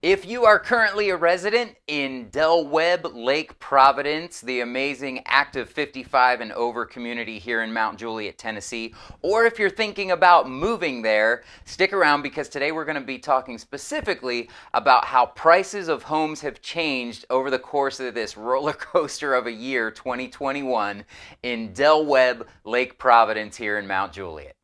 If you are currently a resident in Webb Lake Providence, the amazing active 55 and over community here in Mount Juliet, Tennessee, or if you're thinking about moving there, stick around because today we're going to be talking specifically about how prices of homes have changed over the course of this roller coaster of a year, 2021, in Webb Lake Providence here in Mount Juliet.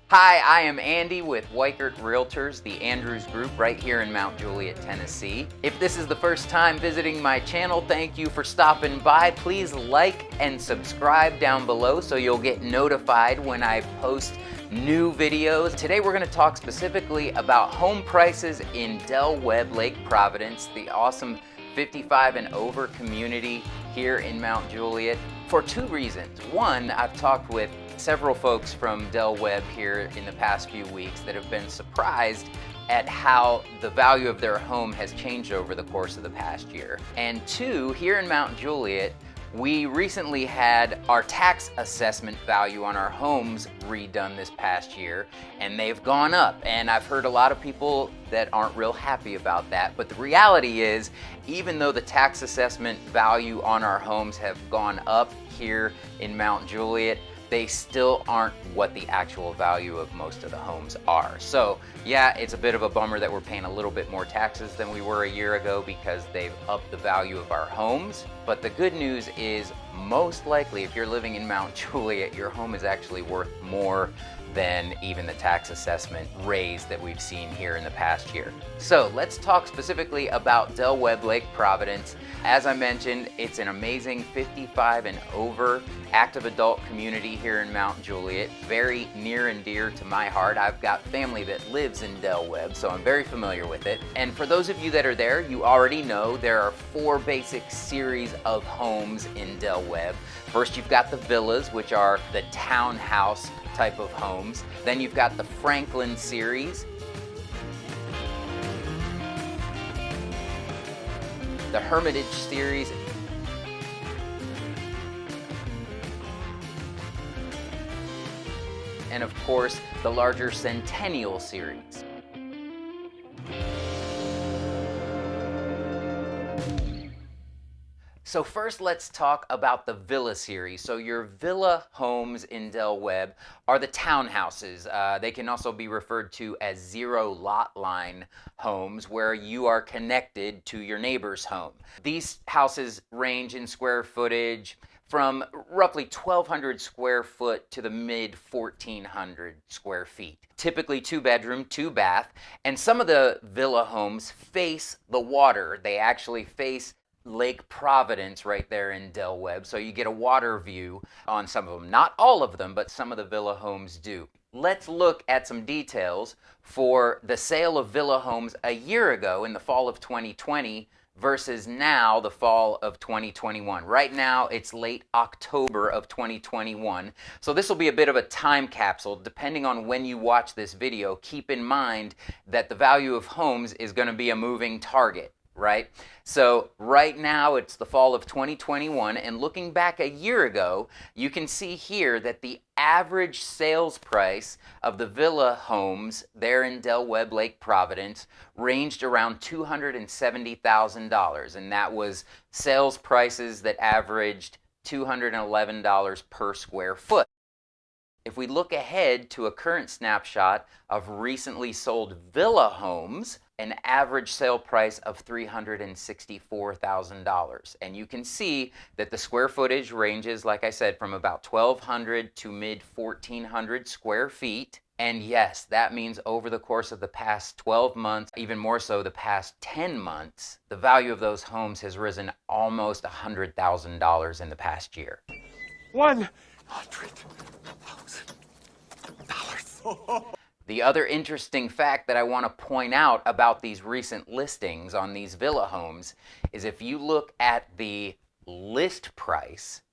Hi, I am Andy with Weichert Realtors, the Andrews Group right here in Mount Juliet, Tennessee. If this is the first time visiting my channel, thank you for stopping by. Please like and subscribe down below so you'll get notified when I post new videos. Today we're going to talk specifically about home prices in Webb Lake Providence, the awesome 55 and over community here in Mount Juliet, for two reasons. One, I've talked with several folks from Webb here in the past few weeks that have been surprised at how the value of their home has changed over the course of the past year. And two, here in Mount Juliet, we recently had our tax assessment value on our homes redone this past year, and they've gone up. And I've heard a lot of people that aren't real happy about that. But the reality is, even though the tax assessment value on our homes have gone up here in Mount Juliet, they still aren't what the actual value of most of the homes are. So yeah, it's a bit of a bummer that we're paying a little bit more taxes than we were a year ago because they've upped the value of our homes. But the good news is, most likely if you're living in Mount Juliet, your home is actually worth more than even the tax assessment raise that we've seen here in the past year. So let's talk specifically about Webb Lake Providence. As I mentioned, it's an amazing 55 and over active adult community here in Mount Juliet, very near and dear to my heart. I've got family that lives in Webb, so I'm very familiar with it. And for those of you that are there, you already know there are four basic series of homes in Webb. First, you've got the villas, which are the townhouse type of homes. Then you've got the Franklin series, the Hermitage series, and of course the larger Centennial series. So first, let's talk about the Villa series. So your villa homes in Webb are the townhouses. They can also be referred to as zero lot line homes, where you are connected to your neighbor's home. These houses range in square footage from roughly 1,200 square foot to the mid 1,400 square feet. Typically 2-bedroom, 2-bath, and some of the villa homes face the water. They actually face Lake Providence right there in Webb, so you get a water view on some of them. Not all of them, but some of the villa homes do. Let's look at some details for the sale of villa homes a year ago in the fall of 2020 versus now, the fall of 2021. Right now, it's late October of 2021. So this will be a bit of a time capsule. Depending on when you watch this video, keep in mind that the value of homes is going to be a moving target, right? So right now it's the fall of 2021, and looking back a year ago, you can see here that the average sales price of the villa homes there in Webb Lake Providence ranged around $270,000, and that was sales prices that averaged $211 per square foot. If we look ahead to a current snapshot of recently sold villa homes, an average sale price of $364,000. And you can see that the square footage ranges, like I said, from about 1,200 to mid 1,400 square feet. And yes, that means over the course of the past 12 months, even more so the past 10 months, the value of those homes has risen almost $100,000 in the past year. $100,000. The other interesting fact that I want to point out about these recent listings on these villa homes is if you look at the list price,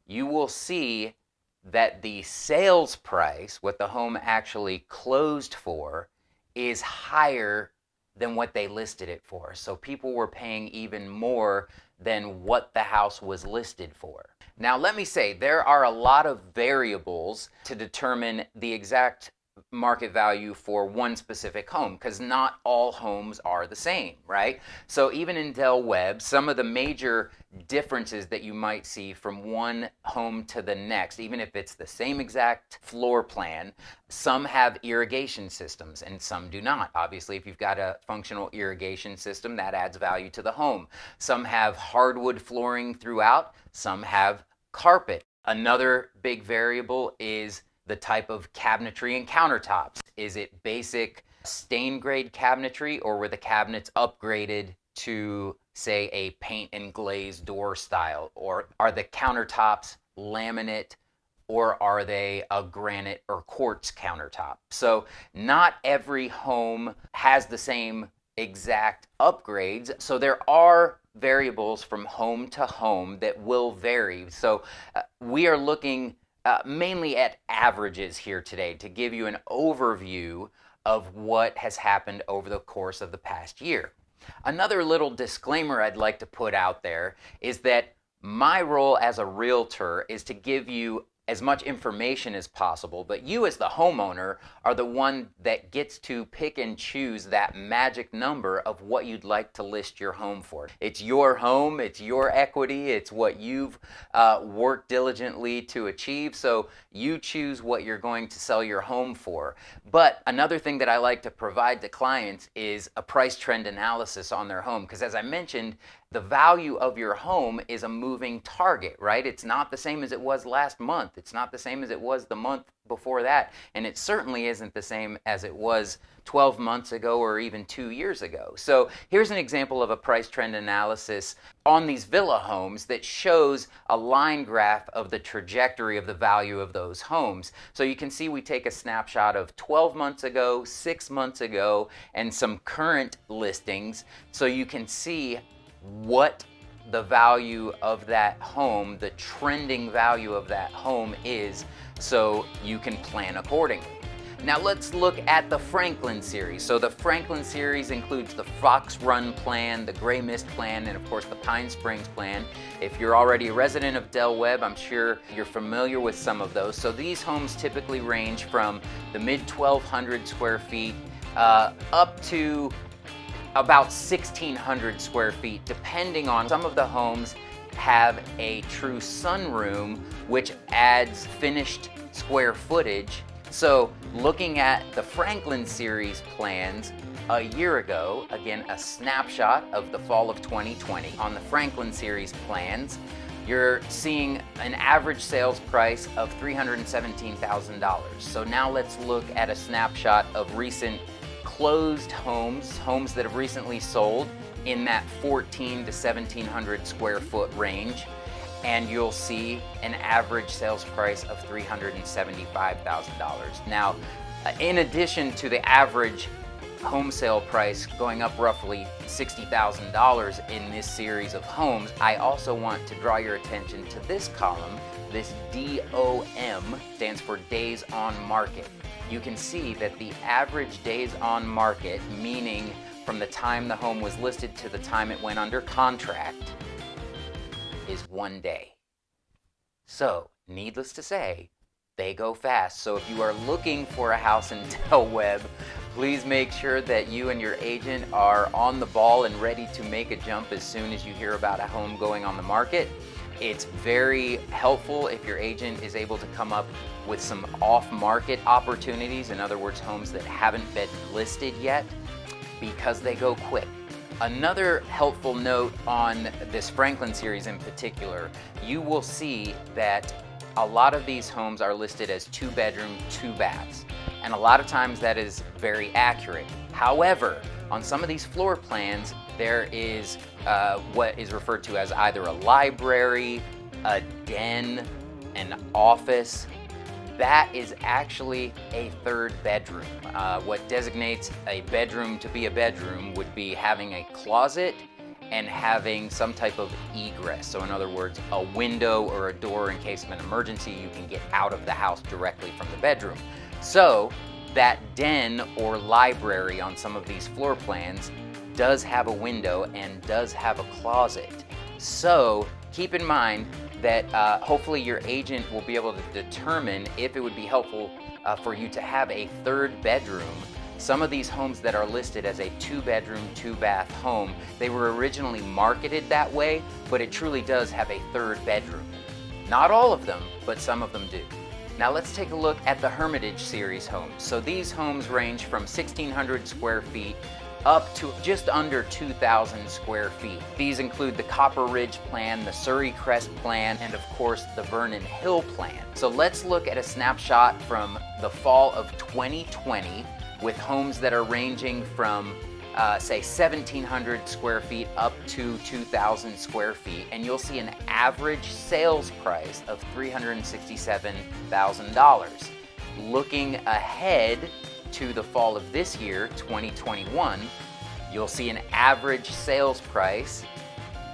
you will see that the sales price, what the home actually closed for, is higher than what they listed it for. So people were paying even more than what the house was listed for. Now, let me say, there are a lot of variables to determine the exact market value for one specific home, because not all homes are the same, right? So even in Del Webb, some of the major differences that you might see from one home to the next, even if it's the same exact floor plan, some have irrigation systems and some do not. Obviously, if you've got a functional irrigation system, that adds value to the home. Some have hardwood flooring throughout, some have carpet. Another big variable is the type of cabinetry and countertops. Is it basic stain grade cabinetry, or were the cabinets upgraded to, say, a paint and glaze door style? Or are the countertops laminate, or are they a granite or quartz countertop? So not every home has the same exact upgrades. So there are variables from home to home that will vary. So we are looking mainly at averages here today to give you an overview of what has happened over the course of the past year. Another little disclaimer I'd like to put out there is that my role as a realtor is to give you as much information as possible, but you as the homeowner are the one that gets to pick and choose that magic number of what you'd like to list your home for. It's your home, it's your equity, it's what you've worked diligently to achieve, so you choose what you're going to sell your home for. But another thing that I like to provide to clients is a price trend analysis on their home, because as I mentioned, the value of your home is a moving target, right? It's not the same as it was last month. It's not the same as it was the month before that. And it certainly isn't the same as it was 12 months ago or even 2 years ago. So here's an example of a price trend analysis on these villa homes that shows a line graph of the trajectory of the value of those homes. So you can see we take a snapshot of 12 months ago, 6 months ago, and some current listings. So you can see what the value of that home, the trending value of that home is, so you can plan accordingly. Now let's look at the Franklin series. So the Franklin series includes the Fox Run plan, the Gray Mist plan, and of course the Pine Springs plan. If you're already a resident of Del Webb, I'm sure you're familiar with some of those. So these homes typically range from the mid 1,200 square feet up to about 1,600 square feet, depending on some of the homes have a true sunroom, which adds finished square footage. So looking at the Franklin series plans a year ago, again, a snapshot of the fall of 2020 on the Franklin series plans, you're seeing an average sales price of $317,000. So now let's look at a snapshot of recent closed homes, homes that have recently sold in that 1,400 to 1,700 square foot range, and you'll see an average sales price of $375,000. Now, in addition to the average home sale price going up roughly $60,000 in this series of homes, I also want to draw your attention to this column. This DOM stands for days on market. You can see that the average days on market, meaning from the time the home was listed to the time it went under contract, is 1 day. So, needless to say, they go fast. So if you are looking for a house in Del Webb, please make sure that you and your agent are on the ball and ready to make a jump as soon as you hear about a home going on the market. It's very helpful if your agent is able to come up with some off-market opportunities, in other words, homes that haven't been listed yet, because they go quick. Another helpful note on this Franklin series in particular, you will see that a lot of these homes are listed as 2-bedroom, 2 baths, and a lot of times that is very accurate. However, on some of these floor plans, there is what is referred to as either a library, a den, an office. That is actually a 3rd bedroom. What designates a bedroom to be a bedroom would be having a closet and having some type of egress. So in other words, a window or a door in case of an emergency, you can get out of the house directly from the bedroom. So That den or library on some of these floor plans does have a window and does have a closet. So keep in mind that hopefully your agent will be able to determine if it would be helpful for you to have a third bedroom. Some of these homes that are listed as a 2-bedroom, 2-bath home, they were originally marketed that way, but it truly does have a third bedroom. Not all of them, but some of them do. Now let's take a look at the Hermitage Series homes. So these homes range from 1,600 square feet up to just under 2,000 square feet. These include the Copper Ridge plan, the Surrey Crest plan, and of course the Vernon Hill plan. So let's look at a snapshot from the fall of 2020 with homes that are ranging from say 1,700 square feet up to 2,000 square feet, and you'll see an average sales price of $367,000. Looking ahead to the fall of this year, 2021, you'll see an average sales price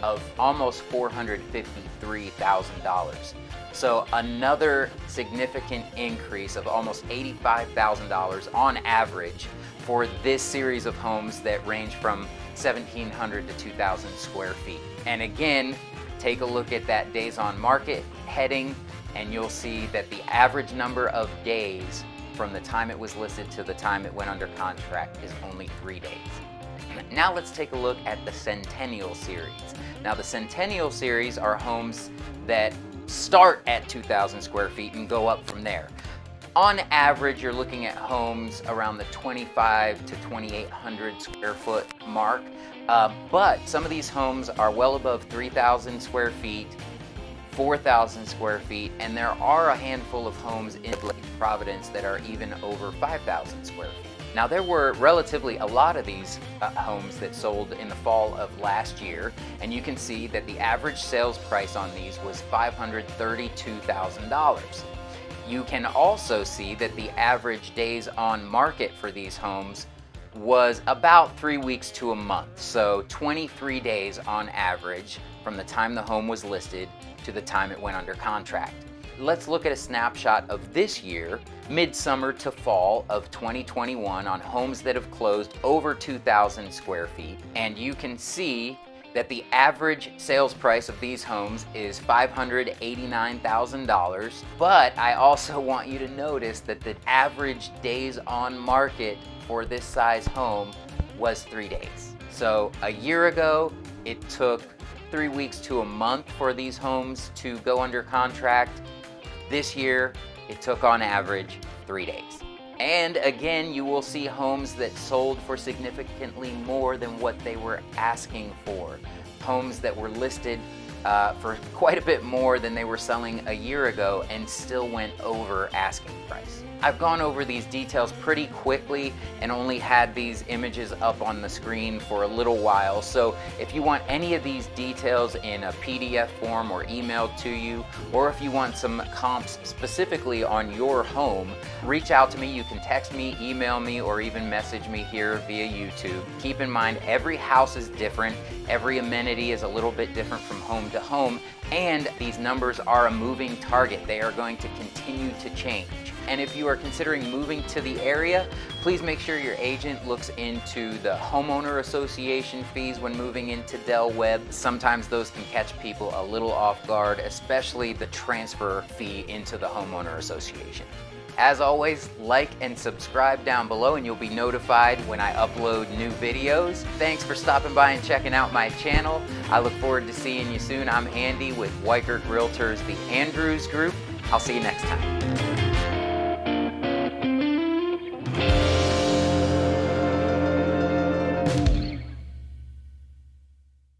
of almost $453,000. So another significant increase of almost $85,000 on average for this series of homes that range from 1,700 to 2,000 square feet. And again, take a look at that days on market heading, and you'll see that the average number of days from the time it was listed to the time it went under contract is only 3 days. Now let's take a look at the Centennial Series. Now the Centennial Series are homes that start at 2,000 square feet and go up from there. On average, you're looking at homes around the 2,500 to 2,800 square foot mark, but some of these homes are well above 3,000 square feet, 4,000 square feet, and there are a handful of homes in Webb Lake Providence that are even over 5,000 square feet. Now there were relatively a lot of these homes that sold in the fall of last year, and you can see that the average sales price on these was $532,000. You can also see that the average days on market for these homes was about 3 weeks to a month, so 23 days on average from the time the home was listed to the time it went under contract. Let's look at a snapshot of this year, midsummer to fall of 2021, on homes that have closed over 2,000 square feet. And you can see that the average sales price of these homes is $589,000. But I also want you to notice that the average days on market for this size home was 3 days. So a year ago, it took 3 weeks to a month for these homes to go under contract. This year, it took on average 3 days. And again, you will see homes that sold for significantly more than what they were asking for. Homes that were listed for quite a bit more than they were selling a year ago and still went over asking price. I've gone over these details pretty quickly and only had these images up on the screen for a little while. So if you want any of these details in a PDF form or emailed to you, or if you want some comps specifically on your home, reach out to me. You can text me, email me, or even message me here via YouTube. Keep in mind, every house is different. Every amenity is a little bit different from home to home, and these numbers are a moving target. They are going to continue to change. And if you are considering moving to the area, please make sure your agent looks into the homeowner association fees when moving into Del Webb. Sometimes those can catch people a little off guard, especially the transfer fee into the homeowner association. As always, like and subscribe down below and you'll be notified when I upload new videos. Thanks for stopping by and checking out my channel. I look forward to seeing you soon. I'm Andy with Weichert Realtors, the Andrews Group. I'll see you next time.